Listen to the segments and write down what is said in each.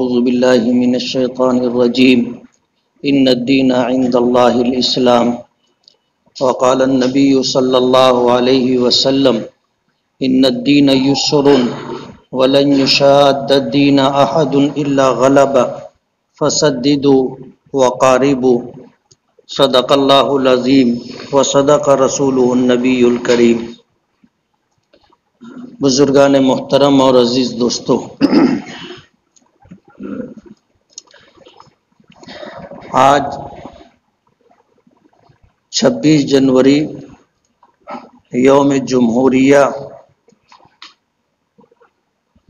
أعوذ بالله من الشيطان الرجيم إن الدين عند الله الإسلام وقال النبي صلى الله عليه وسلم إن الدين يسر ولن يشاد الدين أحد إلا غلب فسددوا وقاربوا صدق الله العظيم وصدق رسوله النبي الكريم۔ بزرگان محترم اور عزیز دوستو، آج 26 جنوری یوم جمہوریہ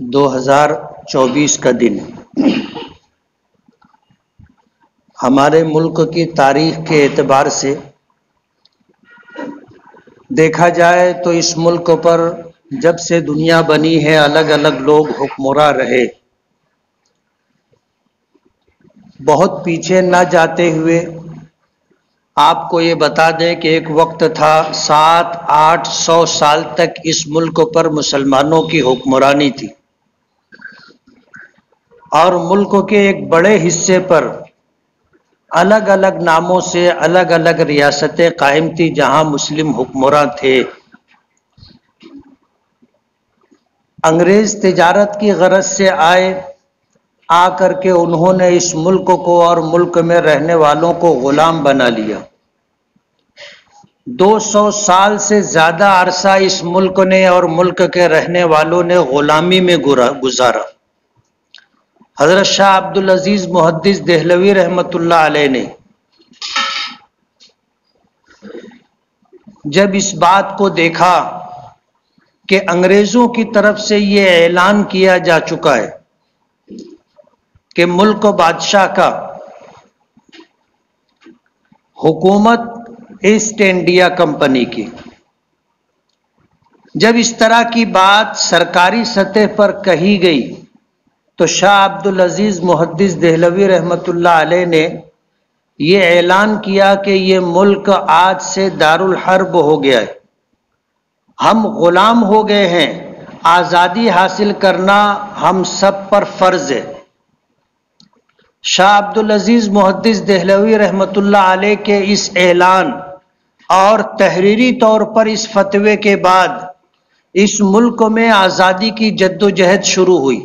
2024 کا دن ہمارے ملک کی تاریخ کے اعتبار سے دیکھا جائے تو اس ملک پر جب سے دنیا بنی ہے الگ الگ لوگ حکمراں رہے۔ بہت پیچھے نہ جاتے ہوئے آپ کو یہ بتا دیں کہ ایک وقت تھا 700-800 سال تک اس ملک پر مسلمانوں کی حکمرانی تھی، اور ملک کے ایک بڑے حصے پر الگ الگ ناموں سے الگ الگ ریاستیں قائم تھی جہاں مسلم حکمراں تھے۔ انگریز تجارت کی غرض سے آ کر کے انہوں نے اس ملک کو اور ملک میں رہنے والوں کو غلام بنا لیا۔ 200 سال سے زیادہ عرصہ اس ملک نے اور ملک کے رہنے والوں نے غلامی میں گزارا۔ حضرت شاہ عبدالعزیز محدث دہلوی رحمۃ اللہ علیہ نے جب اس بات کو دیکھا کہ انگریزوں کی طرف سے یہ اعلان کیا جا چکا ہے کہ ملک بادشاہ کا حکومت ایسٹ انڈیا کمپنی کی، جب اس طرح کی بات سرکاری سطح پر کہی گئی تو شاہ عبدالعزیز محدث دہلوی رحمۃ اللہ علیہ نے یہ اعلان کیا کہ یہ ملک آج سے دارالحرب ہو گیا ہے، ہم غلام ہو گئے ہیں، آزادی حاصل کرنا ہم سب پر فرض ہے۔ شاہ عبدالعزیز محدث دہلوی رحمۃ اللہ علیہ کے اس اعلان اور تحریری طور پر اس فتوے کے بعد اس ملک میں آزادی کی جدوجہد شروع ہوئی،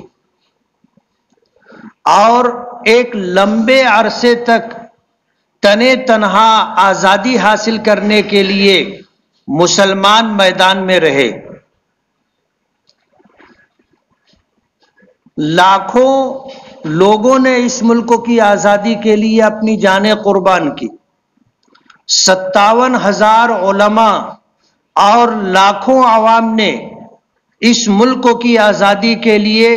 اور ایک لمبے عرصے تک تنے تنہا آزادی حاصل کرنے کے لیے مسلمان میدان میں رہے۔ لاکھوں لوگوں نے اس ملک کی آزادی کے لیے اپنی جانیں قربان کی۔ 57,000 علماء اور لاکھوں عوام نے اس ملک کی آزادی کے لیے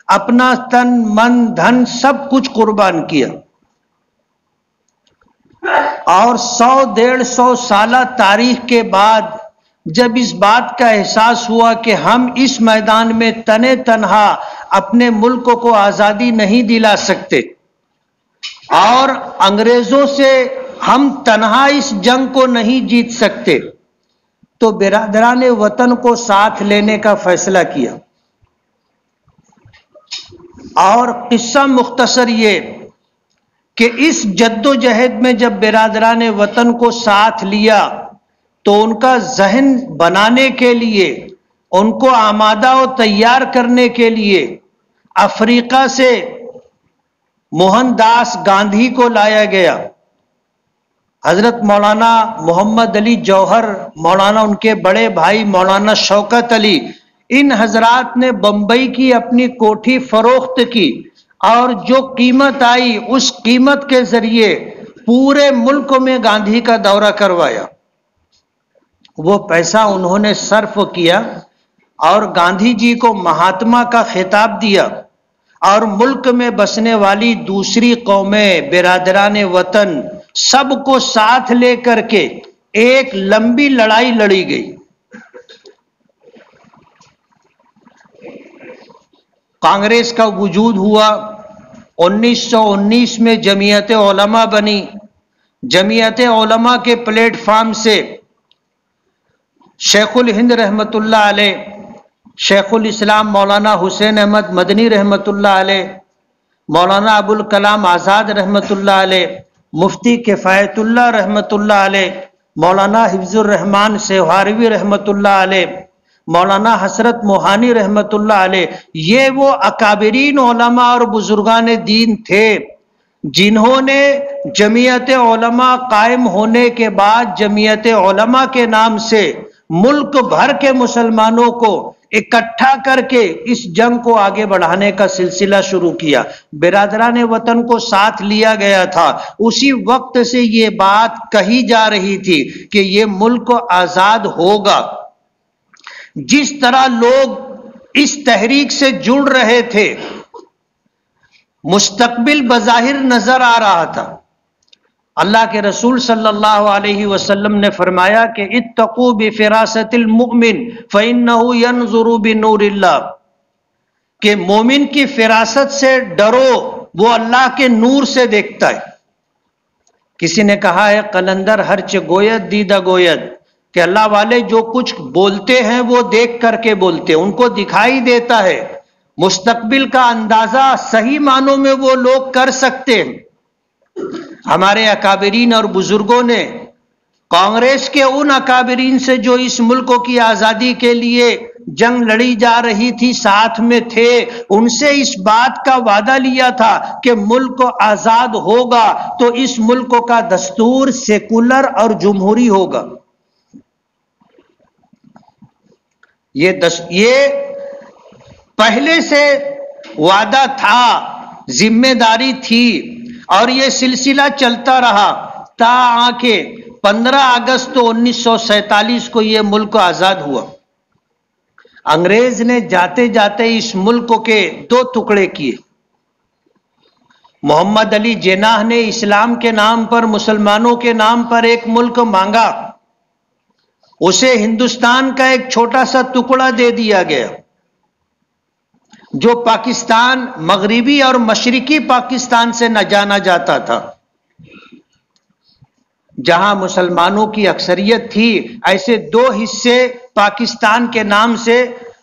اپنا تن من دھن سب کچھ قربان کیا، اور 100-150 سالہ تاریخ کے بعد جب اس بات کا احساس ہوا کہ ہم اس میدان میں تنے تنہا اپنے ملک کو آزادی نہیں دلا سکتے اور انگریزوں سے ہم تنہا اس جنگ کو نہیں جیت سکتے، تو برادران وطن کو ساتھ لینے کا فیصلہ کیا۔ اور قصہ مختصر یہ کہ اس جد و جہد میں جب برادران وطن کو ساتھ لیا تو ان کا ذہن بنانے کے لیے، ان کو آمادہ و تیار کرنے کے لیے افریقہ سے موہن داس گاندھی کو لایا گیا۔ حضرت مولانا محمد علی جوہر، مولانا ان کے بڑے بھائی مولانا شوکت علی، ان حضرات نے بمبئی کی اپنی کوٹھی فروخت کی، اور جو قیمت آئی اس قیمت کے ذریعے پورے ملک میں گاندھی کا دورہ کروایا۔ وہ پیسہ انہوں نے صرف کیا اور گاندھی جی کو مہاتما کا خطاب دیا، اور ملک میں بسنے والی دوسری قومیں، برادران وطن، سب کو ساتھ لے کر کے ایک لمبی لڑائی لڑی گئی۔ کانگریس کا وجود ہوا، 1919 میں جمعیت علماء بنی۔ جمعیت علماء کے پلیٹ فارم سے شیخ الہند رحمت اللہ علیہ، شیخ الاسلام مولانا حسین احمد مدنی رحمت اللہ علیہ، مولانا ابوالکلام آزاد رحمۃ اللہ علیہ، مفتی کفایت اللہ رحمۃ اللہ علیہ، مولانا حفظ الرحمان سہاروی رحمۃ اللہ علیہ، مولانا حسرت موہانی رحمۃ اللہ علیہ، یہ وہ اکابرین علماء اور بزرگان دین تھے جنہوں نے جمعیت علماء قائم ہونے کے بعد جمعیت علماء کے نام سے ملک بھر کے مسلمانوں کو اکٹھا کر کے اس جنگ کو آگے بڑھانے کا سلسلہ شروع کیا۔ برادران وطن کو ساتھ لیا گیا تھا۔ اسی وقت سے یہ بات کہی جا رہی تھی کہ یہ ملک آزاد ہوگا۔ جس طرح لوگ اس تحریک سے جڑ رہے تھے، مستقبل بظاہر نظر آ رہا تھا۔ اللہ کے رسول صلی اللہ علیہ وسلم نے فرمایا کہ اتقوا بفراست المؤمن فإنه ينظر بنور اللہ، کہ مومن کی فراست سے ڈرو، وہ اللہ کے نور سے دیکھتا ہے۔ کسی نے کہا ہے قلندر ہرچ گوید دیدہ گوید، کہ اللہ والے جو کچھ بولتے ہیں وہ دیکھ کر کے بولتے ہیں، ان کو دکھائی دیتا ہے، مستقبل کا اندازہ صحیح معنوں میں وہ لوگ کر سکتے ہیں۔ ہمارے اکابرین اور بزرگوں نے کانگریس کے ان اکابرین سے جو اس ملک کی آزادی کے لیے جنگ لڑی جا رہی تھی ساتھ میں تھے، ان سے اس بات کا وعدہ لیا تھا کہ ملک آزاد ہوگا تو اس ملک کا دستور سیکولر اور جمہوری ہوگا۔ یہ پہلے سے وعدہ تھا، ذمہ داری تھی، اور یہ سلسلہ چلتا رہا تا آکے 15 اگست 1947 کو یہ ملک آزاد ہوا۔ انگریز نے جاتے جاتے اس ملک کے 2 ٹکڑے کیے۔ محمد علی جناح نے اسلام کے نام پر، مسلمانوں کے نام پر ایک ملک مانگا، اسے ہندوستان کا ایک چھوٹا سا ٹکڑا دے دیا گیا جو پاکستان، مغربی اور مشرقی پاکستان سے نہ جانا جاتا تھا۔ جہاں مسلمانوں کی اکثریت تھی، ایسے 2 حصے پاکستان کے نام سے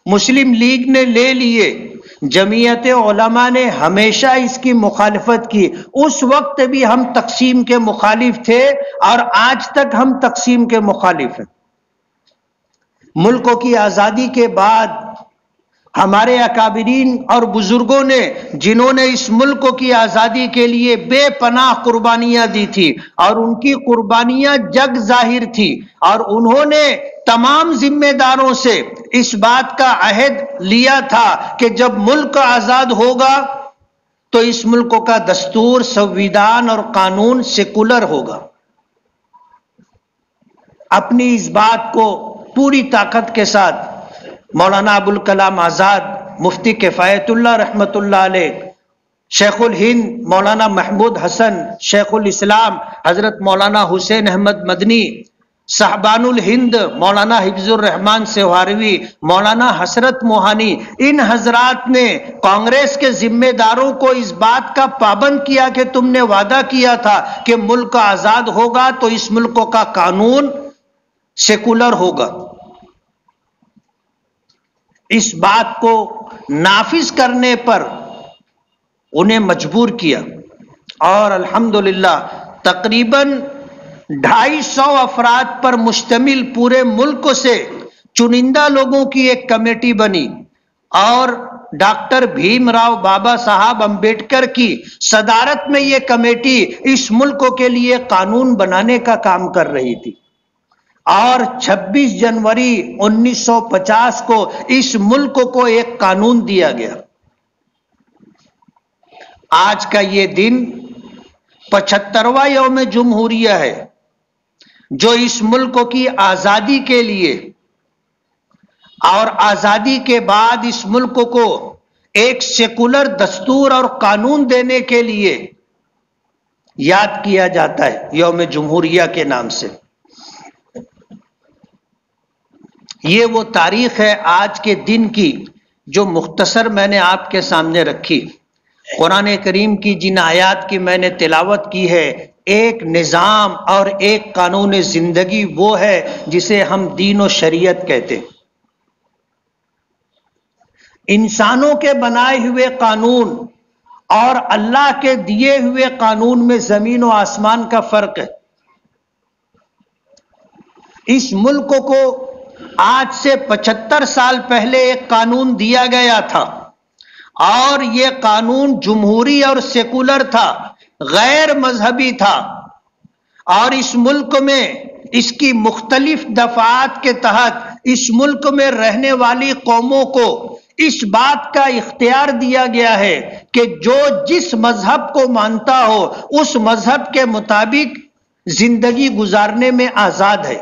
مسلم لیگ نے لے لیے۔ جمعیت علماء نے ہمیشہ اس کی مخالفت کی۔ اس وقت بھی ہم تقسیم کے مخالف تھے اور آج تک ہم تقسیم کے مخالف ہیں۔ ملک کی آزادی کے بعد ہمارے اکابرین اور بزرگوں نے، جنہوں نے اس ملک کی آزادی کے لیے بے پناہ قربانیاں دی تھی، اور ان کی قربانیاں جگ ظاہر تھی، اور انہوں نے تمام ذمہ داروں سے اس بات کا عہد لیا تھا کہ جب ملک آزاد ہوگا تو اس ملک کا دستور، سنویدھان اور قانون سیکولر ہوگا۔ اپنی اس بات کو پوری طاقت کے ساتھ مولانا ابوالکلام آزاد، مفتی کفایت اللہ رحمۃ اللہ علیہ، شیخ الہند مولانا محمود حسن، شیخ الاسلام حضرت مولانا حسین احمد مدنی، صاحبان الہند مولانا حفظ الرحمان سہاروی، مولانا حسرت موہانی، ان حضرات نے کانگریس کے ذمہ داروں کو اس بات کا پابند کیا کہ تم نے وعدہ کیا تھا کہ ملک آزاد ہوگا تو اس ملک کا قانون سیکولر ہوگا۔ اس بات کو نافذ کرنے پر انہیں مجبور کیا، اور الحمدللہ تقریباً 250 افراد پر مشتمل پورے ملک سے چنندہ لوگوں کی ایک کمیٹی بنی، اور ڈاکٹر بھیم راؤ بابا صاحب امبیڈکر کی صدارت میں یہ کمیٹی اس ملک کے لیے قانون بنانے کا کام کر رہی تھی، اور 26 جنوری 1950 کو اس ملک کو ایک قانون دیا گیا۔ آج کا یہ دن 75واں یوم جمہوریہ ہے، جو اس ملک کی آزادی کے لیے اور آزادی کے بعد اس ملک کو ایک سیکولر دستور اور قانون دینے کے لیے یاد کیا جاتا ہے، یوم جمہوریہ کے نام سے۔ یہ وہ تاریخ ہے آج کے دن کی جو مختصر میں نے آپ کے سامنے رکھی۔ قرآن کریم کی جن آیات کی میں نے تلاوت کی ہے، ایک نظام اور ایک قانون زندگی وہ ہے جسے ہم دین و شریعت کہتے ہیں۔ انسانوں کے بنائے ہوئے قانون اور اللہ کے دیے ہوئے قانون میں زمین و آسمان کا فرق ہے۔ اس ملک کو آج سے 75 سال پہلے ایک قانون دیا گیا تھا، اور یہ قانون جمہوری اور سیکولر تھا، غیر مذہبی تھا، اور اس ملک میں اس کی مختلف دفعات کے تحت اس ملک میں رہنے والی قوموں کو اس بات کا اختیار دیا گیا ہے کہ جو جس مذہب کو مانتا ہو اس مذہب کے مطابق زندگی گزارنے میں آزاد ہے۔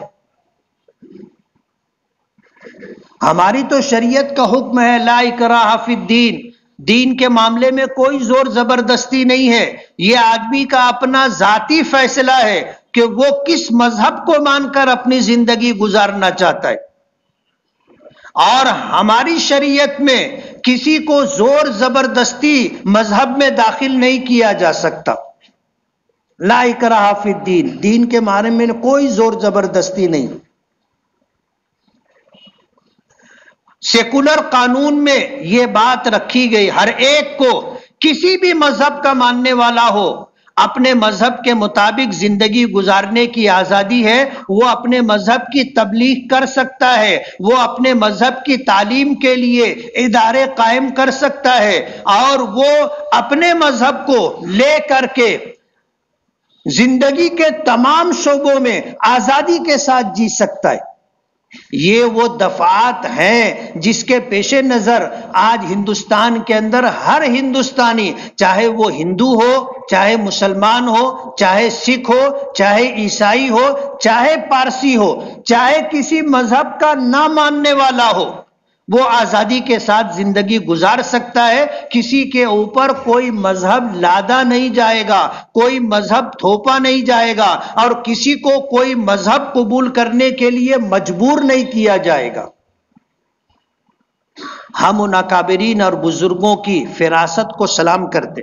ہماری تو شریعت کا حکم ہے لا اکراہ فی الدین، دین کے معاملے میں کوئی زور زبردستی نہیں ہے، یہ آدمی کا اپنا ذاتی فیصلہ ہے کہ وہ کس مذہب کو مان کر اپنی زندگی گزارنا چاہتا ہے، اور ہماری شریعت میں کسی کو زور زبردستی مذہب میں داخل نہیں کیا جا سکتا۔ لا اکراہ فی الدین، دین کے بارے میں کوئی زور زبردستی نہیں۔ سیکولر قانون میں یہ بات رکھی گئی، ہر ایک کو کسی بھی مذہب کا ماننے والا ہو اپنے مذہب کے مطابق زندگی گزارنے کی آزادی ہے، وہ اپنے مذہب کی تبلیغ کر سکتا ہے، وہ اپنے مذہب کی تعلیم کے لیے ادارے قائم کر سکتا ہے، اور وہ اپنے مذہب کو لے کر کے زندگی کے تمام شعبوں میں آزادی کے ساتھ جی سکتا ہے۔ یہ وہ دفعات ہیں جس کے پیش نظر آج ہندوستان کے اندر ہر ہندوستانی، چاہے وہ ہندو ہو، چاہے مسلمان ہو، چاہے سکھ ہو، چاہے عیسائی ہو، چاہے پارسی ہو، چاہے کسی مذہب کا نہ ماننے والا ہو، وہ آزادی کے ساتھ زندگی گزار سکتا ہے۔ کسی کے اوپر کوئی مذہب لادا نہیں جائے گا، کوئی مذہب تھوپا نہیں جائے گا، اور کسی کو کوئی مذہب قبول کرنے کے لیے مجبور نہیں کیا جائے گا۔ ہم ان اکابرین اور بزرگوں کی فراست کو سلام کرتے۔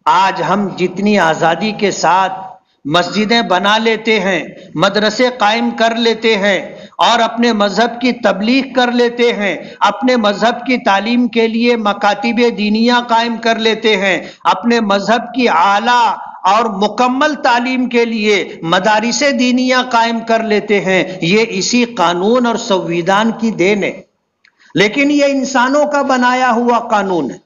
آج ہم جتنی آزادی کے ساتھ مسجدیں بنا لیتے ہیں، مدرسے قائم کر لیتے ہیں، اور اپنے مذہب کی تبلیغ کر لیتے ہیں، اپنے مذہب کی تعلیم کے لیے مکاتب دینیہ قائم کر لیتے ہیں، اپنے مذہب کی اعلیٰ اور مکمل تعلیم کے لیے مدارس دینیہ قائم کر لیتے ہیں، یہ اسی قانون اور سنویدھان کی دین ہے۔ لیکن یہ انسانوں کا بنایا ہوا قانون ہے۔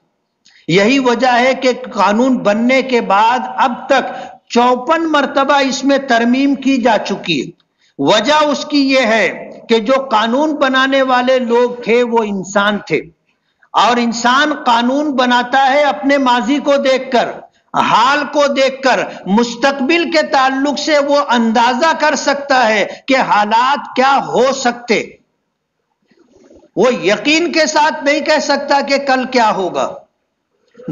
یہی وجہ ہے کہ قانون بننے کے بعد اب تک 54 مرتبہ اس میں ترمیم کی جا چکی ہے۔ وجہ اس کی یہ ہے کہ جو قانون بنانے والے لوگ تھے وہ انسان تھے، اور انسان قانون بناتا ہے اپنے ماضی کو دیکھ کر، حال کو دیکھ کر، مستقبل کے تعلق سے وہ اندازہ کر سکتا ہے کہ حالات کیا ہو سکتے۔ وہ یقین کے ساتھ نہیں کہہ سکتا کہ کل کیا ہوگا۔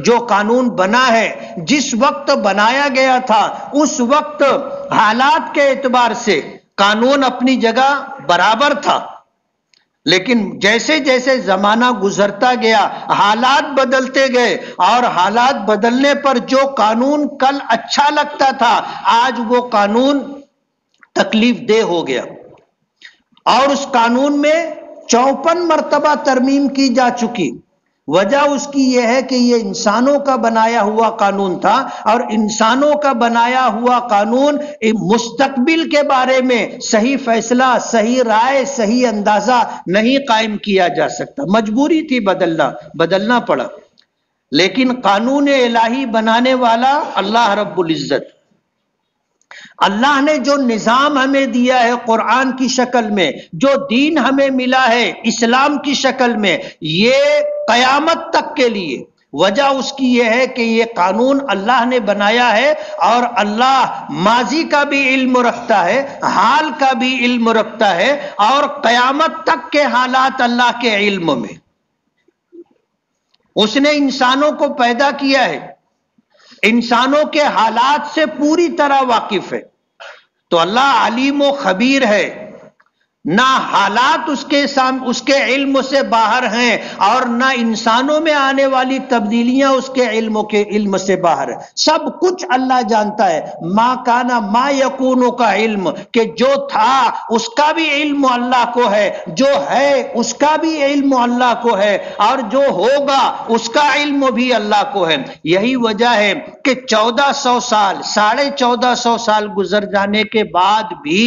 جو قانون بنا ہے، جس وقت بنایا گیا تھا اس وقت حالات کے اعتبار سے قانون اپنی جگہ برابر تھا، لیکن جیسے جیسے زمانہ گزرتا گیا حالات بدلتے گئے، اور حالات بدلنے پر جو قانون کل اچھا لگتا تھا آج وہ قانون تکلیف دہ ہو گیا، اور اس قانون میں 54 مرتبہ ترمیم کی جا چکی۔ وجہ اس کی یہ ہے کہ یہ انسانوں کا بنایا ہوا قانون تھا، اور انسانوں کا بنایا ہوا قانون مستقبل کے بارے میں صحیح فیصلہ، صحیح رائے، صحیح اندازہ نہیں قائم کیا جا سکتا۔ مجبوری تھی بدلنا پڑا، لیکن قانون الہی بنانے والا اللہ رب العزت، اللہ نے جو نظام ہمیں دیا ہے قرآن کی شکل میں، جو دین ہمیں ملا ہے اسلام کی شکل میں، یہ قیامت تک کے لیے۔ وجہ اس کی یہ ہے کہ یہ قانون اللہ نے بنایا ہے، اور اللہ ماضی کا بھی علم رکھتا ہے، حال کا بھی علم رکھتا ہے، اور قیامت تک کے حالات اللہ کے علم میں۔ اس نے انسانوں کو پیدا کیا ہے، انسانوں کے حالات سے پوری طرح واقف ہے، تو اللہ علیم و خبیر ہے۔ نہ حالات اس کے علم سے باہر ہیں اور نہ انسانوں میں آنے والی تبدیلیاں اس کے علم سے باہر ہیں. سب کچھ اللہ جانتا ہے. ما کانا ما یکونو کا علم، کہ جو تھا اس کا بھی علم اللہ کو ہے، جو ہے اس کا بھی علم اللہ کو ہے، اور جو ہوگا اس کا علم بھی اللہ کو ہے. یہی وجہ ہے کہ 1400 سال 1450 سال گزر جانے کے بعد بھی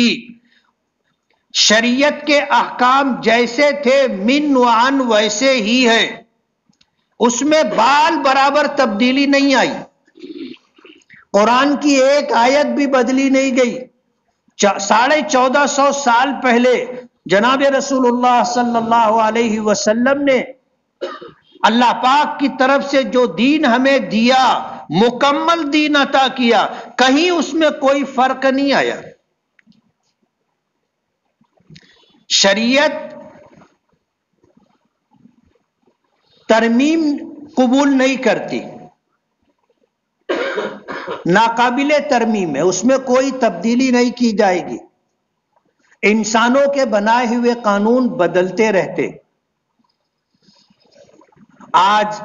شریعت کے احکام جیسے تھے من و عن ویسے ہی ہے، اس میں بال برابر تبدیلی نہیں آئی. قرآن کی ایک آیت بھی بدلی نہیں گئی. 1450 سال پہلے جناب رسول اللہ صلی اللہ علیہ وسلم نے اللہ پاک کی طرف سے جو دین ہمیں دیا، مکمل دین عطا کیا، کہیں اس میں کوئی فرق نہیں آیا. شریعت ترمیم قبول نہیں کرتی، ناقابل ترمیم ہے، اس میں کوئی تبدیلی نہیں کی جائے گی. انسانوں کے بنائے ہوئے قانون بدلتے رہتے. آج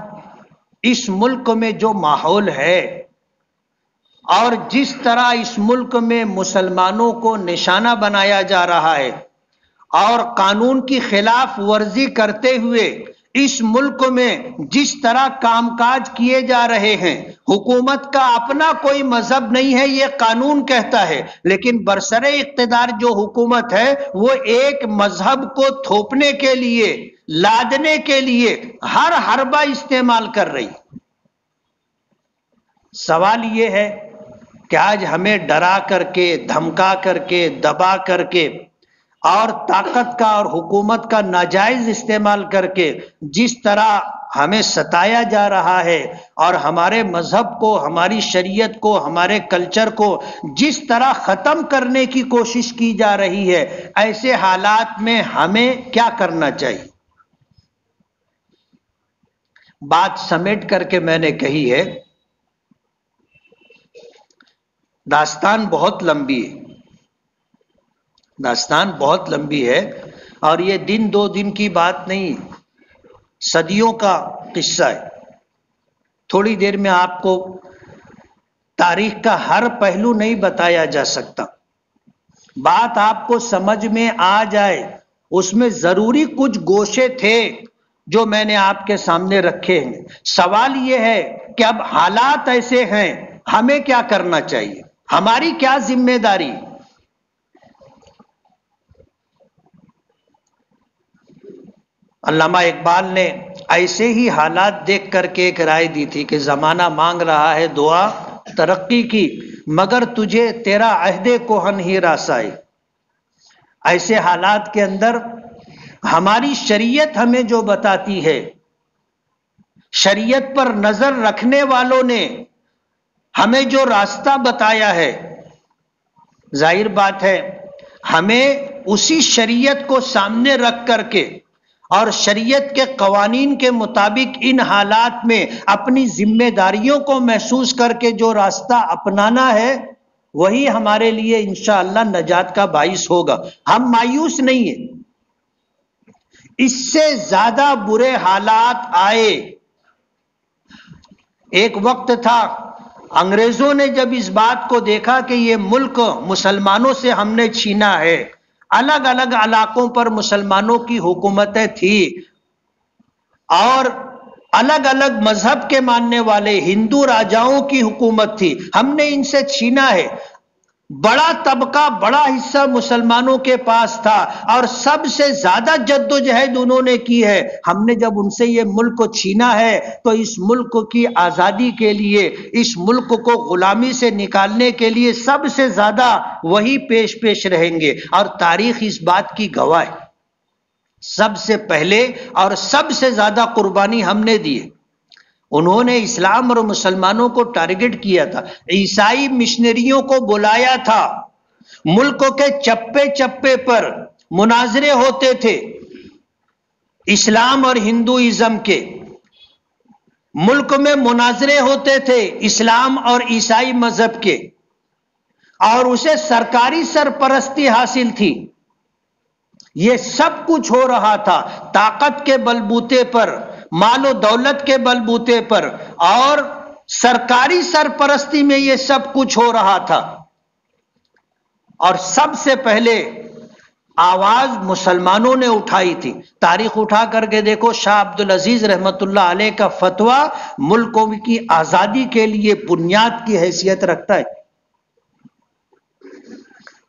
اس ملک میں جو ماحول ہے اور جس طرح اس ملک میں مسلمانوں کو نشانہ بنایا جا رہا ہے اور قانون کی خلاف ورزی کرتے ہوئے اس ملک میں جس طرح کام کاج کیے جا رہے ہیں، حکومت کا اپنا کوئی مذہب نہیں ہے، یہ قانون کہتا ہے، لیکن برسر اقتدار جو حکومت ہے وہ ایک مذہب کو تھوپنے کے لیے، لادنے کے لیے ہر حربہ استعمال کر رہی. سوال یہ ہے کہ آج ہمیں ڈرا کر کے، دھمکا کر کے، دبا کر کے اور طاقت کا اور حکومت کا ناجائز استعمال کر کے جس طرح ہمیں ستایا جا رہا ہے اور ہمارے مذہب کو، ہماری شریعت کو، ہمارے کلچر کو جس طرح ختم کرنے کی کوشش کی جا رہی ہے، ایسے حالات میں ہمیں کیا کرنا چاہیے؟ بات سمیٹ کر کے میں نے کہی ہے، داستان بہت لمبی ہے، داستان بہت لمبی ہے، اور یہ دن دو دن کی بات نہیں، صدیوں کا قصہ ہے. تھوڑی دیر میں آپ کو تاریخ کا ہر پہلو نہیں بتایا جا سکتا. بات آپ کو سمجھ میں آ جائے، اس میں ضروری کچھ گوشے تھے جو میں نے آپ کے سامنے رکھے ہیں. سوال یہ ہے کہ اب حالات ایسے ہیں، ہمیں کیا کرنا چاہیے، ہماری کیا ذمہ داری؟ علامہ اقبال نے ایسے ہی حالات دیکھ کر کے ایک رائے دی تھی کہ زمانہ مانگ رہا ہے دعا ترقی کی، مگر تجھے تیرا عہد کہن ہی راسائی. ایسے حالات کے اندر ہماری شریعت ہمیں جو بتاتی ہے، شریعت پر نظر رکھنے والوں نے ہمیں جو راستہ بتایا ہے، ظاہر بات ہے ہمیں اسی شریعت کو سامنے رکھ کر کے اور شریعت کے قوانین کے مطابق ان حالات میں اپنی ذمہ داریوں کو محسوس کر کے جو راستہ اپنانا ہے، وہی ہمارے لیے انشاءاللہ نجات کا باعث ہوگا. ہم مایوس نہیں ہیں. اس سے زیادہ برے حالات آئے. ایک وقت تھا انگریزوں نے جب اس بات کو دیکھا کہ یہ ملک مسلمانوں سے ہم نے چھینا ہے، الگ الگ علاقوں پر مسلمانوں کی حکومتیں تھی اور الگ الگ مذہب کے ماننے والے ہندو راجاؤں کی حکومت تھی، ہم نے ان سے چھینا ہے. بڑا طبقہ، بڑا حصہ مسلمانوں کے پاس تھا اور سب سے زیادہ جد و جہد انہوں نے کی ہے. ہم نے جب ان سے یہ ملک کو چھینا ہے تو اس ملک کی آزادی کے لیے، اس ملک کو غلامی سے نکالنے کے لیے سب سے زیادہ وہی پیش رہیں گے، اور تاریخ اس بات کی گواہ ہے. سب سے پہلے اور سب سے زیادہ قربانی ہم نے دی ہے. انہوں نے اسلام اور مسلمانوں کو ٹارگٹ کیا تھا، عیسائی مشنریوں کو بلایا تھا، ملک کے چپے چپے پر مناظرے ہوتے تھے اسلام اور ہندوازم کے، ملک میں مناظرے ہوتے تھے اسلام اور عیسائی مذہب کے، اور اسے سرکاری سرپرستی حاصل تھی. یہ سب کچھ ہو رہا تھا طاقت کے بلبوتے پر، مال و دولت کے بلبوتے پر، اور سرکاری سرپرستی میں یہ سب کچھ ہو رہا تھا۔ اور سب سے پہلے آواز مسلمانوں نے اٹھائی تھی۔ تاریخ اٹھا کر کے دیکھو، شاہ عبدالعزیز رحمت اللہ علیہ کا فتویٰ ملکوں کی آزادی کے لیے بنیاد کی حیثیت رکھتا ہے،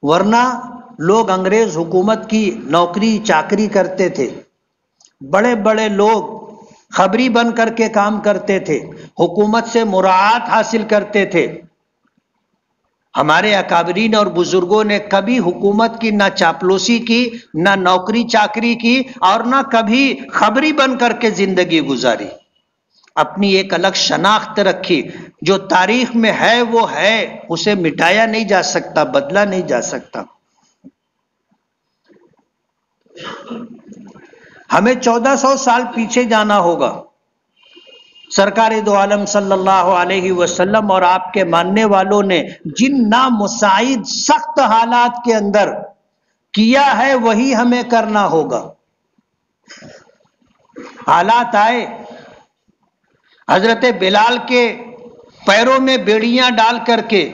ورنہ لوگ انگریز حکومت کی نوکری چاکری کرتے تھے، بڑے بڑے لوگ خبری بن کر کے کام کرتے تھے، حکومت سے مراعات حاصل کرتے تھے۔ ہمارے اکابرین اور بزرگوں نے کبھی حکومت کی نہ چاپلوسی کی، نہ نوکری چاکری کی، اور نہ کبھی خبری بن کر کے زندگی گزاری۔ اپنی ایک الگ شناخت رکھی، جو تاریخ میں ہے وہ ہے، اسے مٹایا نہیں جا سکتا، بدلا نہیں جا سکتا۔ ہمیں 1400 سال پیچھے جانا ہوگا۔ سرکار دو عالم صلی اللہ علیہ وسلم اور آپ کے ماننے والوں نے جن نامساعد سخت حالات کے اندر کیا ہے وہی ہمیں کرنا ہوگا۔ حالات آئے، حضرت بلال کے پیروں میں بیڑیاں ڈال کر کے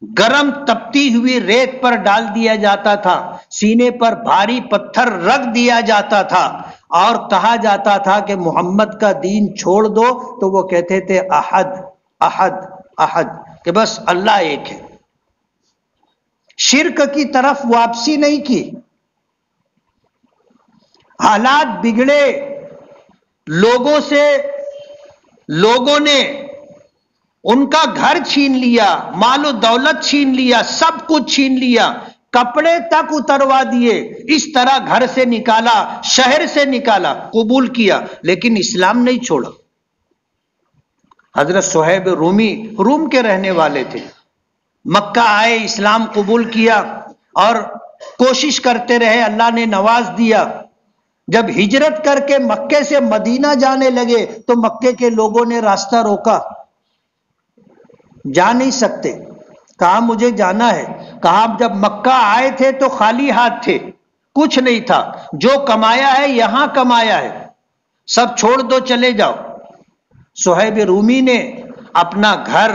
گرم تپتی ہوئی ریت پر ڈال دیا جاتا تھا، سینے پر بھاری پتھر رکھ دیا جاتا تھا، اور کہا جاتا تھا کہ محمد کا دین چھوڑ دو، تو وہ کہتے تھے احد احد احد، کہ بس اللہ ایک ہے۔ شرک کی طرف واپسی نہیں کی۔ حالات بگڑے، لوگوں نے ان کا گھر چھین لیا، مال و دولت چھین لیا، سب کچھ چھین لیا، کپڑے تک اتروا دیے، اس طرح گھر سے نکالا، شہر سے نکالا، قبول کیا، لیکن اسلام نہیں چھوڑا۔ حضرت صہیب رومی روم کے رہنے والے تھے، مکہ آئے، اسلام قبول کیا اور کوشش کرتے رہے، اللہ نے نواز دیا۔ جب ہجرت کر کے مکے سے مدینہ جانے لگے تو مکے کے لوگوں نے راستہ روکا، جا نہیں سکتے، کہا مجھے جانا ہے۔ کہا جب مکہ آئے تھے تو خالی ہاتھ تھے، کچھ نہیں تھا، جو کمایا ہے یہاں کمایا ہے، سب چھوڑ دو، چلے جاؤ۔ صہیب رومی نے اپنا گھر،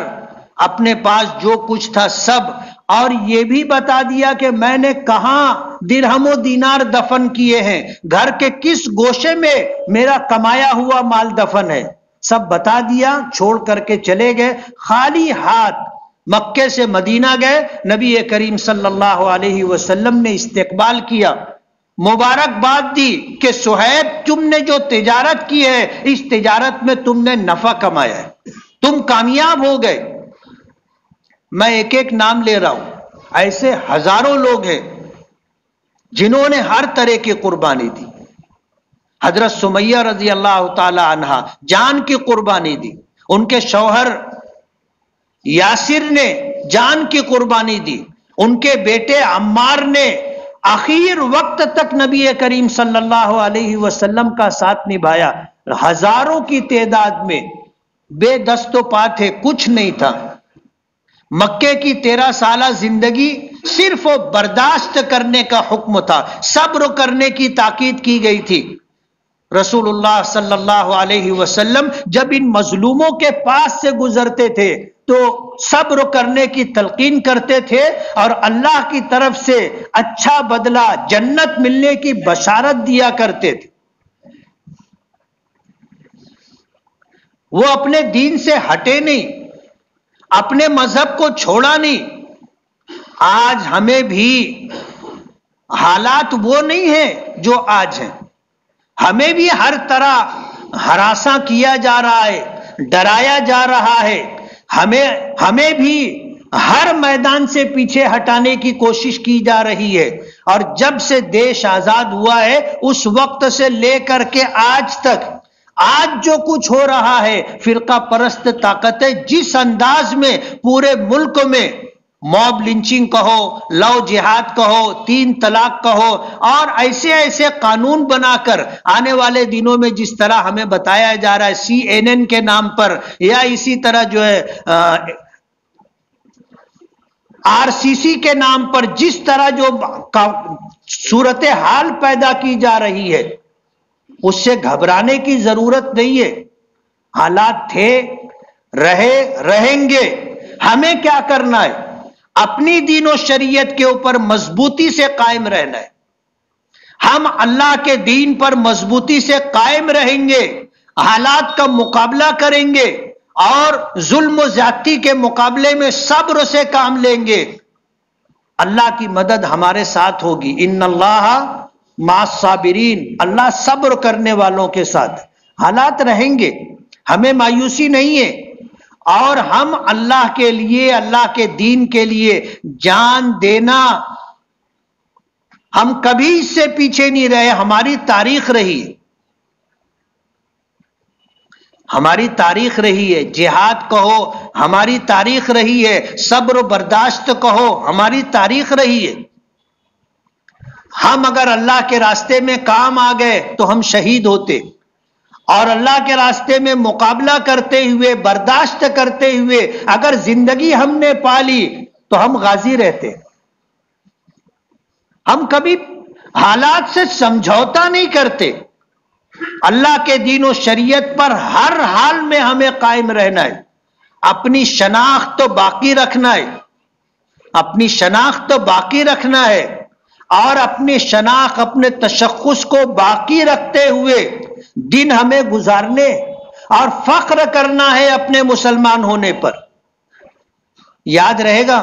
اپنے پاس جو کچھ تھا سب، اور یہ بھی بتا دیا کہ میں نے کہاں درہم و دینار دفن کیے ہیں، گھر کے کس گوشے میں میرا کمایا ہوا مال دفن ہے، سب بتا دیا، چھوڑ کر کے چلے گئے، خالی ہاتھ مکے سے مدینہ گئے۔ نبی کریم صلی اللہ علیہ وسلم نے استقبال کیا، مبارکباد دی کہ صہیب تم نے جو تجارت کی ہے، اس تجارت میں تم نے نفع کمایا ہے، تم کامیاب ہو گئے۔ میں ایک ایک نام لے رہا ہوں، ایسے ہزاروں لوگ ہیں جنہوں نے ہر طرح کی قربانی دی۔ حضرت سمیہ رضی اللہ تعالی عنہا جان کی قربانی دی، ان کے شوہر یاسر نے جان کی قربانی دی، ان کے بیٹے عمار نے آخر وقت تک نبی کریم صلی اللہ علیہ وسلم کا ساتھ نبھایا۔ ہزاروں کی تعداد میں بے دست و پا تھے، کچھ نہیں تھا۔ مکے کی 13 سالہ زندگی صرف برداشت کرنے کا حکم تھا، صبر کرنے کی تاکید کی گئی تھی۔ رسول اللہ صلی اللہ علیہ وسلم جب ان مظلوموں کے پاس سے گزرتے تھے تو صبر کرنے کی تلقین کرتے تھے، اور اللہ کی طرف سے اچھا بدلہ، جنت ملنے کی بشارت دیا کرتے تھے۔ وہ اپنے دین سے ہٹے نہیں، اپنے مذہب کو چھوڑا نہیں۔ آج ہمیں بھی حالات وہ نہیں ہیں جو آج ہیں، ہمیں بھی ہر طرح ہراساں کیا جا رہا ہے، ڈرایا جا رہا ہے، ہمیں بھی ہر میدان سے پیچھے ہٹانے کی کوشش کی جا رہی ہے۔ اور جب سے دیش آزاد ہوا ہے اس وقت سے لے کر کے آج تک، آج جو کچھ ہو رہا ہے، فرقہ پرست طاقتیں جس انداز میں پورے ملک میں موب لنچنگ کہو، لو جہاد کہو، 3 طلاق کہو، اور ایسے ایسے قانون بنا کر آنے والے دنوں میں جس طرح ہمیں بتایا جا رہا ہے CNN کے نام پر، یا اسی طرح جو ہے RCC کے نام پر جس طرح جو صورتحال پیدا کی جا رہی ہے اس سے گھبرانے کی ضرورت نہیں ہے. حالات تھے، رہیں گے. ہمیں کیا کرنا ہے؟ اپنی دین و شریعت کے اوپر مضبوطی سے قائم رہنا ہے. ہم اللہ کے دین پر مضبوطی سے قائم رہیں گے، حالات کا مقابلہ کریں گے اور ظلم و زیادتی کے مقابلے میں صبر سے کام لیں گے. اللہ کی مدد ہمارے ساتھ ہوگی. ان اللہ مع الصابرین، اللہ صبر کرنے والوں کے ساتھ. حالات رہیں گے، ہمیں مایوسی نہیں ہے، اور ہم اللہ کے لیے، اللہ کے دین کے لیے جان دینا، ہم کبھی اس سے پیچھے نہیں رہے. ہماری تاریخ رہی ہے، ہماری تاریخ رہی ہے. جہاد کہو ہماری تاریخ رہی ہے، صبر و برداشت کہو ہماری تاریخ رہی ہے. ہم اگر اللہ کے راستے میں کام آ گئے تو ہم شہید ہوتے، اور اللہ کے راستے میں مقابلہ کرتے ہوئے، برداشت کرتے ہوئے اگر زندگی ہم نے پالی تو ہم غازی رہتے. ہم کبھی حالات سے سمجھوتا نہیں کرتے. اللہ کے دین و شریعت پر ہر حال میں ہمیں قائم رہنا ہے. اپنی شناخت تو باقی رکھنا ہے، اپنی شناخت تو باقی رکھنا ہے، اور اپنی شناخت، اپنے تشخص کو باقی رکھتے ہوئے دن ہمیں گزارنے اور فخر کرنا ہے اپنے مسلمان ہونے پر. یاد رہے گا،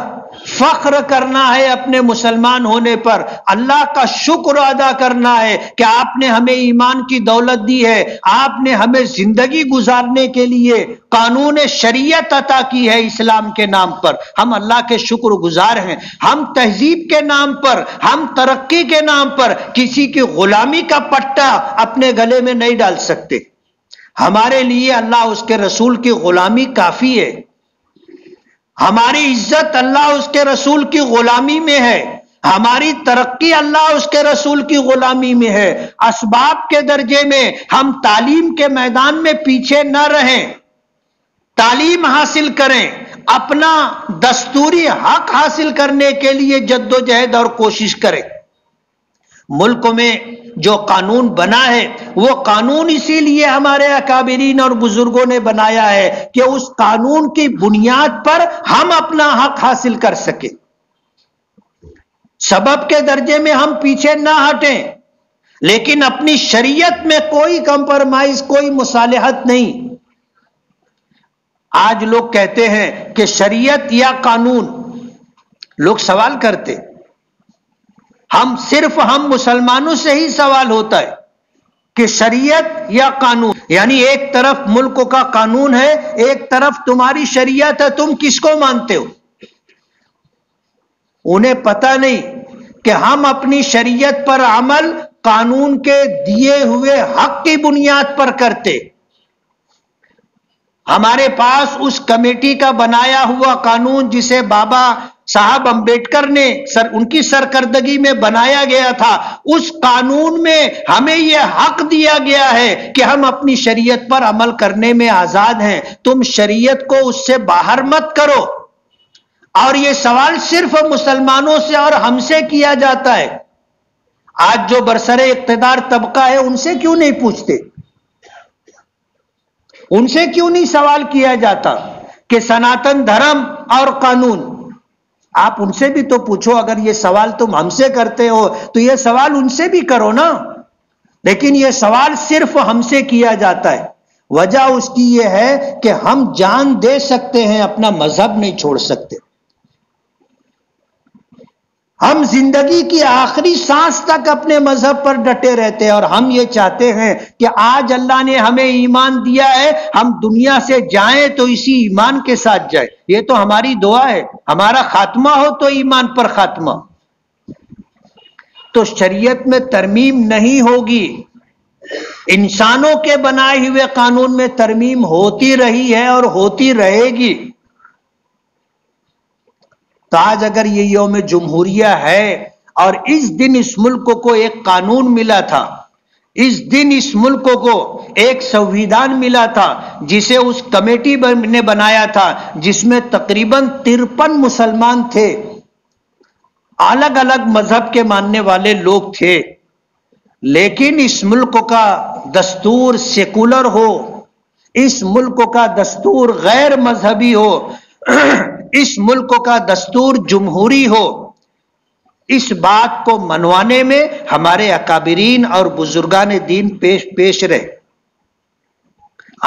فخر کرنا ہے اپنے مسلمان ہونے پر. اللہ کا شکر ادا کرنا ہے کہ آپ نے ہمیں ایمان کی دولت دی ہے، آپ نے ہمیں زندگی گزارنے کے لیے قانون شریعت عطا کی ہے اسلام کے نام پر. ہم اللہ کے شکر گزار ہیں. ہم تہذیب کے نام پر، ہم ترقی کے نام پر کسی کی غلامی کا پٹا اپنے گلے میں نہیں ڈال سکتے. ہمارے لیے اللہ اس کے رسول کی غلامی کافی ہے. ہماری عزت اللہ اس کے رسول کی غلامی میں ہے، ہماری ترقی اللہ اس کے رسول کی غلامی میں ہے. اسباب کے درجے میں ہم تعلیم کے میدان میں پیچھے نہ رہیں، تعلیم حاصل کریں، اپنا دستوری حق حاصل کرنے کے لیے جد و جہد اور کوشش کریں. ملک میں جو قانون بنا ہے وہ قانون اسی لیے ہمارے اکابرین اور بزرگوں نے بنایا ہے کہ اس قانون کی بنیاد پر ہم اپنا حق حاصل کر سکیں. سبب کے درجے میں ہم پیچھے نہ ہٹیں، لیکن اپنی شریعت میں کوئی کمپرمائز، کوئی مصالحت نہیں. آج لوگ کہتے ہیں کہ شریعت یا قانون. لوگ سوال کرتے، ہم مسلمانوں سے ہی سوال ہوتا ہے کہ شریعت یا قانون، یعنی ایک طرف ملک کا قانون ہے، ایک طرف تمہاری شریعت ہے، تم کس کو مانتے ہو؟ انہیں پتہ نہیں کہ ہم اپنی شریعت پر عمل قانون کے دیے ہوئے حق کی بنیاد پر کرتے. ہمارے پاس اس کمیٹی کا بنایا ہوا قانون جسے بابا صاحب امبیڈکر نے ان کی سرکردگی میں بنایا گیا تھا، اس قانون میں ہمیں یہ حق دیا گیا ہے کہ ہم اپنی شریعت پر عمل کرنے میں آزاد ہیں. تم شریعت کو اس سے باہر مت کرو. اور یہ سوال صرف مسلمانوں سے اور ہم سے کیا جاتا ہے. آج جو برسر اقتدار طبقہ ہے ان سے کیوں نہیں پوچھتے؟ ان سے کیوں نہیں سوال کیا جاتا کہ سناتن دھرم اور قانون؟ آپ ان سے بھی تو پوچھو. اگر یہ سوال تم ہم سے کرتے ہو تو یہ سوال ان سے بھی کرو نا. لیکن یہ سوال صرف ہم سے کیا جاتا ہے. وجہ اس کی یہ ہے کہ ہم جان دے سکتے ہیں، اپنا مذہب نہیں چھوڑ سکتے. ہم زندگی کی آخری سانس تک اپنے مذہب پر ڈٹے رہتے ہیں، اور ہم یہ چاہتے ہیں کہ آج اللہ نے ہمیں ایمان دیا ہے، ہم دنیا سے جائیں تو اسی ایمان کے ساتھ جائیں. یہ تو ہماری دعا ہے، ہمارا خاتمہ ہو تو ایمان پر خاتمہ. تو شریعت میں ترمیم نہیں ہوگی. انسانوں کے بنائے ہوئے قانون میں ترمیم ہوتی رہی ہے اور ہوتی رہے گی. تو آج اگر یہ یوم جمہوریہ ہے اور اس دن اس ملک کو ایک قانون ملا تھا، اس دن اس ملک کو ایک سنویدھان ملا تھا جسے اس کمیٹی نے بنایا تھا، جس میں تقریباً 53 مسلمان تھے، الگ الگ مذہب کے ماننے والے لوگ تھے، لیکن اس ملک کا دستور سیکولر ہو، اس ملک کا دستور غیر مذہبی ہو، اس ملک کا دستور جمہوری ہو، اس بات کو منوانے میں ہمارے اکابرین اور بزرگان دین پیش رہے۔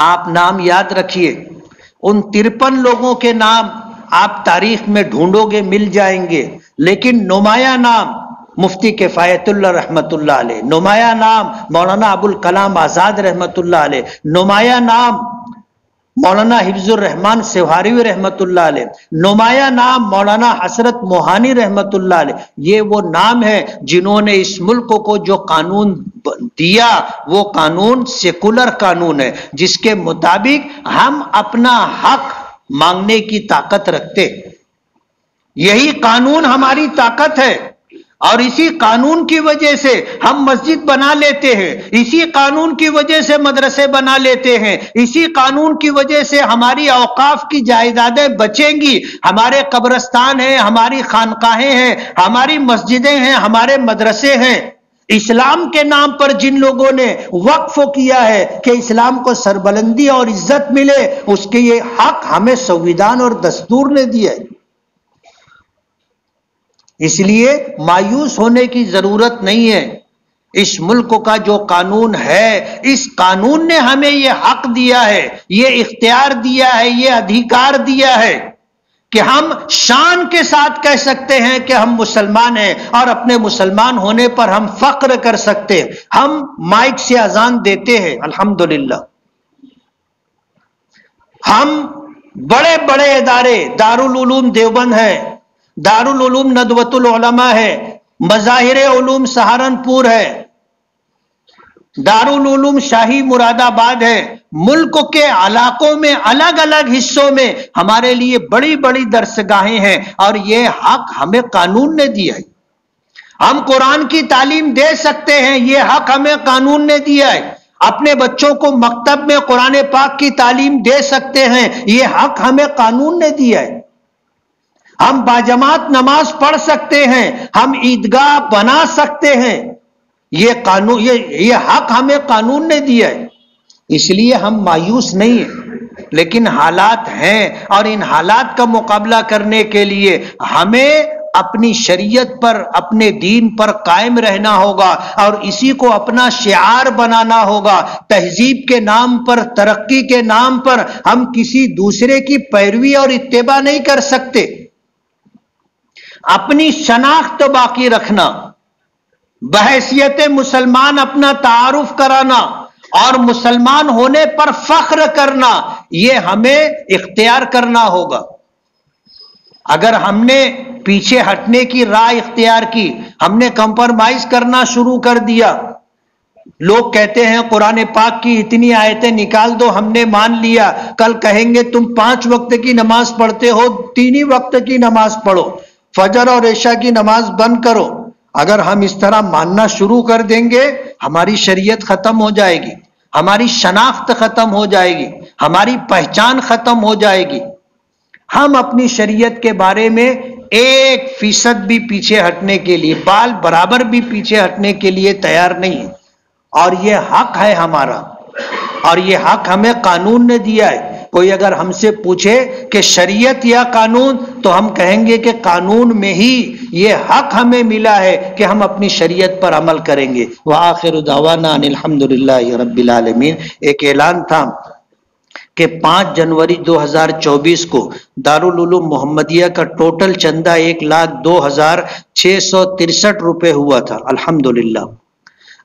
آپ نام یاد رکھیے، ان 53 لوگوں کے نام آپ تاریخ میں ڈھونڈو گے مل جائیں گے، لیکن نمایاں نام مفتی کفایت اللہ رحمت اللہ علیہ، نمایاں نام مولانا ابوالکلام آزاد رحمت اللہ علیہ، نمایاں نام مولانا حفظ الرحمان سوہاروی رحمت اللہ علیہ، نمایاں نام مولانا حسرت موہانی رحمت اللہ علیہ۔ یہ وہ نام ہیں جنہوں نے اس ملک کو جو قانون دیا وہ قانون سیکولر قانون ہے، جس کے مطابق ہم اپنا حق مانگنے کی طاقت رکھتے۔ یہی قانون ہماری طاقت ہے، اور اسی قانون کی وجہ سے ہم مسجد بنا لیتے ہیں، اسی قانون کی وجہ سے مدرسے بنا لیتے ہیں، اسی قانون کی وجہ سے ہماری اوقاف کی جائیدادیں بچیں گی، ہمارے قبرستان ہیں، ہماری خانقاہیں ہیں، ہماری مسجدیں ہیں، ہمارے مدرسے ہیں۔ اسلام کے نام پر جن لوگوں نے وقف کیا ہے کہ اسلام کو سربلندی اور عزت ملے، اس کے یہ حق ہمیں سنویدھان اور دستور نے دیا ہے۔ اس لیے مایوس ہونے کی ضرورت نہیں ہے۔ اس ملک کا جو قانون ہے، اس قانون نے ہمیں یہ حق دیا ہے، یہ اختیار دیا ہے، یہ ادھیکار دیا ہے کہ ہم شان کے ساتھ کہہ سکتے ہیں کہ ہم مسلمان ہیں، اور اپنے مسلمان ہونے پر ہم فخر کر سکتے ہیں۔ ہم مائک سے اذان دیتے ہیں الحمدللہ، ہم بڑے بڑے ادارے دارالعلوم دیوبند ہے، دارالعلوم ندوۃ العلماء ہے، مظاہر علوم سہارنپور ہے، دارالعلوم شاہی مراد آباد ہے۔ ملک کے علاقوں میں الگ الگ حصوں میں ہمارے لیے بڑی بڑی درسگاہیں ہیں، اور یہ حق ہمیں قانون نے دیا ہے۔ ہم قرآن کی تعلیم دے سکتے ہیں، یہ حق ہمیں قانون نے دیا ہے۔ اپنے بچوں کو مکتب میں قرآن پاک کی تعلیم دے سکتے ہیں، یہ حق ہمیں قانون نے دیا ہے۔ ہم باجماعت نماز پڑھ سکتے ہیں، ہم عیدگاہ بنا سکتے ہیں، یہ قانون یہ حق ہمیں قانون نے دیا ہے۔ اس لیے ہم مایوس نہیں ہیں، لیکن حالات ہیں، اور ان حالات کا مقابلہ کرنے کے لیے ہمیں اپنی شریعت پر، اپنے دین پر قائم رہنا ہوگا، اور اسی کو اپنا شعار بنانا ہوگا۔ تہذیب کے نام پر، ترقی کے نام پر ہم کسی دوسرے کی پیروی اور اتباع نہیں کر سکتے۔ اپنی شناخت باقی رکھنا، بحیثیت مسلمان اپنا تعارف کرانا، اور مسلمان ہونے پر فخر کرنا، یہ ہمیں اختیار کرنا ہوگا۔ اگر ہم نے پیچھے ہٹنے کی راہ اختیار کی، ہم نے کمپرمائز کرنا شروع کر دیا، لوگ کہتے ہیں قرآن پاک کی اتنی آیتیں نکال دو، ہم نے مان لیا، کل کہیں گے تم 5 وقت کی نماز پڑھتے ہو، 3 ہی وقت کی نماز پڑھو، فجر اور عشاء کی نماز بند کرو۔ اگر ہم اس طرح ماننا شروع کر دیں گے، ہماری شریعت ختم ہو جائے گی، ہماری شناخت ختم ہو جائے گی، ہماری پہچان ختم ہو جائے گی۔ ہم اپنی شریعت کے بارے میں 1% بھی پیچھے ہٹنے کے لیے، بال برابر بھی پیچھے ہٹنے کے لیے تیار نہیں ہیں، اور یہ حق ہے ہمارا، اور یہ حق ہمیں قانون نے دیا ہے۔ کوئی اگر ہم سے پوچھے کہ شریعت یا قانون، تو ہم کہیں گے کہ قانون میں ہی یہ حق ہمیں ملا ہے کہ ہم اپنی شریعت پر عمل کریں گے۔ وآخر دعوانا ان الحمدللہ رب العالمین۔ ایک اعلان تھا کہ 5 جنوری 2024 کو دارالعلوم محمدیہ کا ٹوٹل چندہ 1,02,663 روپے ہوا تھا الحمدللہ۔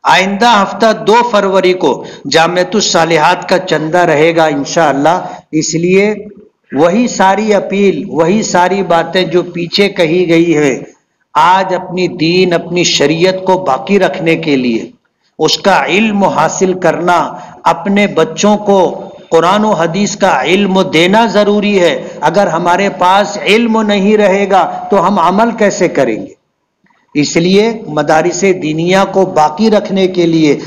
آئندہ ہفتہ 2 فروری کو جامعۃ الصالحات کا چندہ رہے گا انشاءاللہ۔ اس لیے وہی ساری اپیل، وہی ساری باتیں جو پیچھے کہی گئی ہے، آج اپنی دین، اپنی شریعت کو باقی رکھنے کے لیے، اس کا علم حاصل کرنا، اپنے بچوں کو قرآن و حدیث کا علم دینا ضروری ہے۔ اگر ہمارے پاس علم نہیں رہے گا تو ہم عمل کیسے کریں گے؟ اس لیے مدارس دینیہ کو باقی رکھنے کے لیے